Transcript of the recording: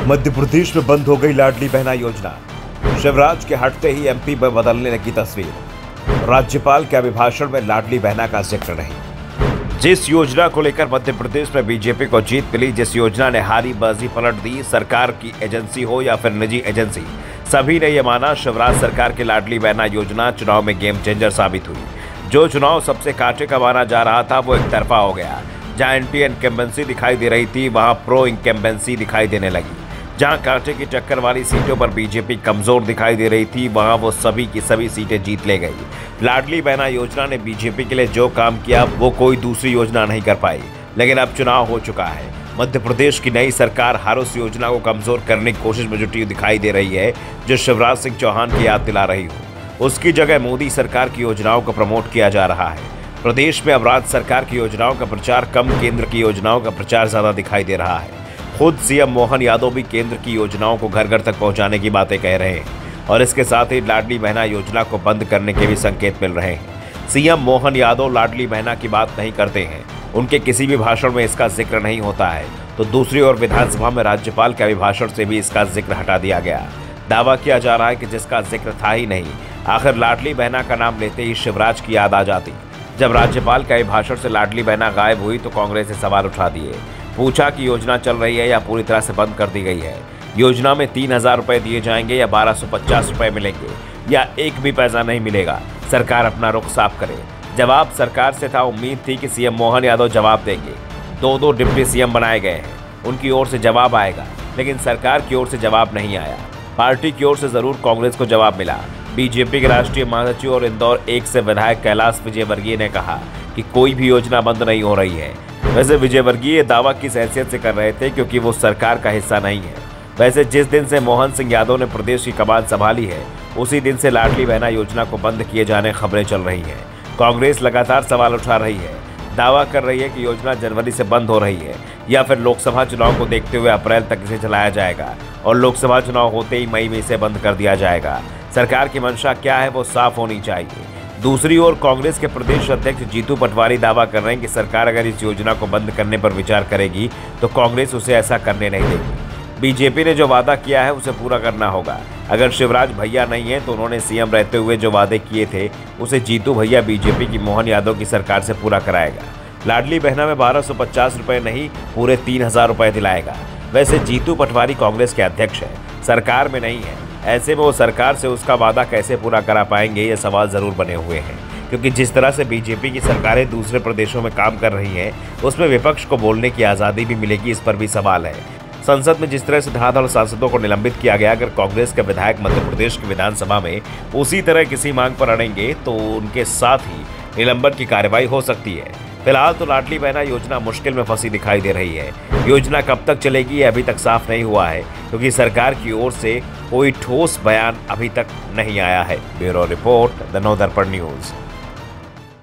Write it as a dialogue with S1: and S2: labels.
S1: मध्य प्रदेश में बंद हो गई लाडली बहना योजना। शिवराज के हटते ही एमपी में बदलने लगी तस्वीर। राज्यपाल के अभिभाषण में लाडली बहना का जिक्र नहीं। जिस योजना को लेकर मध्य प्रदेश में बीजेपी को जीत मिली, जिस योजना ने हारी बाजी पलट दी, सरकार की एजेंसी हो या फिर निजी एजेंसी, सभी ने यह माना शिवराज सरकार की लाडली बहना योजना चुनाव में गेम चेंजर साबित हुई। जो चुनाव सबसे कांटे का माना जा रहा था वो एक तरफा हो गया। जहां एंटी इनकम्बेंसी दिखाई दे रही थी, वहां प्रो इनकम्बेंसी दिखाई देने लगी। जहां कांटे की टक्कर वाली सीटों पर बीजेपी कमजोर दिखाई दे रही थी, वहां वो सभी की सभी सीटें जीत ले गई। लाडली बहना योजना ने बीजेपी के लिए जो काम किया वो कोई दूसरी योजना नहीं कर पाई। लेकिन अब चुनाव हो चुका है। मध्य प्रदेश की नई सरकार हर उस योजना को कमजोर करने की कोशिश में जुटी दिखाई दे रही है जो शिवराज सिंह चौहान की याद दिला रही हो। उसकी जगह मोदी सरकार की योजनाओं को प्रमोट किया जा रहा है। प्रदेश में अब राज्य सरकार की योजनाओं का प्रचार कम, केंद्र की योजनाओं का प्रचार ज्यादा दिखाई दे रहा है। खुद सीएम मोहन यादव भी केंद्र की योजनाओं को घर घर तक पहुंचाने की बातें कह रहे हैं और इसके साथ ही लाडली बहना योजना को बंद करने के भी संकेत मिल रहे हैं। सीएम मोहन यादव लाडली बहना की बात नहीं करते हैं, उनके किसी भी भाषण में इसका जिक्र नहीं होता है, तो दूसरी ओर विधानसभा में राज्यपाल के अभिभाषण से भी इसका जिक्र हटा दिया गया। दावा किया जा रहा है कि जिसका जिक्र था ही नहीं। आखिर लाडली बहना का नाम लेते ही शिवराज की याद आ जाती। जब राज्यपाल के अभिभाषण से लाडली बहना गायब हुई तो कांग्रेस ने सवाल उठा दिए। पूछा कि योजना चल रही है या पूरी तरह से बंद कर दी गई है। योजना में 3,000 रुपए दिए जाएंगे या 1,250 रुपए मिलेंगे या एक भी पैसा नहीं मिलेगा। सरकार अपना रुख साफ करे। जवाब सरकार से था। उम्मीद थी कि सीएम मोहन यादव जवाब देंगे। 2 डिप्टी सीएम बनाए गए हैं, उनकी ओर से जवाब आएगा, लेकिन सरकार की ओर से जवाब नहीं आया। पार्टी की ओर से जरूर कांग्रेस को जवाब मिला। बीजेपी के राष्ट्रीय महासचिव और इंदौर 1 से विधायक कैलाश विजयवर्गीय ने कहा कि कोई भी योजना बंद नहीं हो रही है। वैसे विजयवर्गीय दावा किस हैसियत से कर रहे थे, क्योंकि वो सरकार का हिस्सा नहीं है। वैसे जिस दिन से मोहन सिंह यादव ने प्रदेश की कमान संभाली है, उसी दिन से लाडली बहना योजना को बंद किए जाने खबरें चल रही हैं। कांग्रेस लगातार सवाल उठा रही है, दावा कर रही है कि योजना जनवरी से बंद हो रही है या फिर लोकसभा चुनाव को देखते हुए अप्रैल तक इसे चलाया जाएगा और लोकसभा चुनाव होते ही मई में इसे बंद कर दिया जाएगा। सरकार की मंशा क्या है वो साफ होनी चाहिए। दूसरी ओर कांग्रेस के प्रदेश अध्यक्ष जीतू पटवारी दावा कर रहे हैं कि सरकार अगर इस योजना को बंद करने पर विचार करेगी तो कांग्रेस उसे ऐसा करने नहीं देगी। बीजेपी ने जो वादा किया है उसे पूरा करना होगा। अगर शिवराज भैया नहीं है तो उन्होंने सीएम रहते हुए जो वादे किए थे उसे जीतू भैया बीजेपी की मोहन यादव की सरकार से पूरा कराएगा। लाडली बहना में 1,250 रुपए नहीं, पूरे 3,000 रुपए दिलाएगा। वैसे जीतू पटवारी कांग्रेस के अध्यक्ष है, सरकार में नहीं है। ऐसे में वो सरकार से उसका वादा कैसे पूरा करा पाएंगे, ये सवाल जरूर बने हुए हैं। क्योंकि जिस तरह से बीजेपी की सरकारें दूसरे प्रदेशों में काम कर रही हैं, उसमें विपक्ष को बोलने की आज़ादी भी मिलेगी, इस पर भी सवाल है। संसद में जिस तरह से धड़ाधड़ सांसदों को निलंबित किया गया, अगर कांग्रेस के विधायक मध्य प्रदेश की विधानसभा में उसी तरह किसी मांग पर अड़ेंगे तो उनके साथ ही निलंबन की कार्रवाई हो सकती है। फिलहाल तो लाडली बहना योजना मुश्किल में फंसी दिखाई दे रही है। योजना कब तक चलेगी ये अभी तक साफ नहीं हुआ है, क्योंकि सरकार की ओर से कोई ठोस बयान अभी तक नहीं आया है। Bureau report, the Navdarpan news.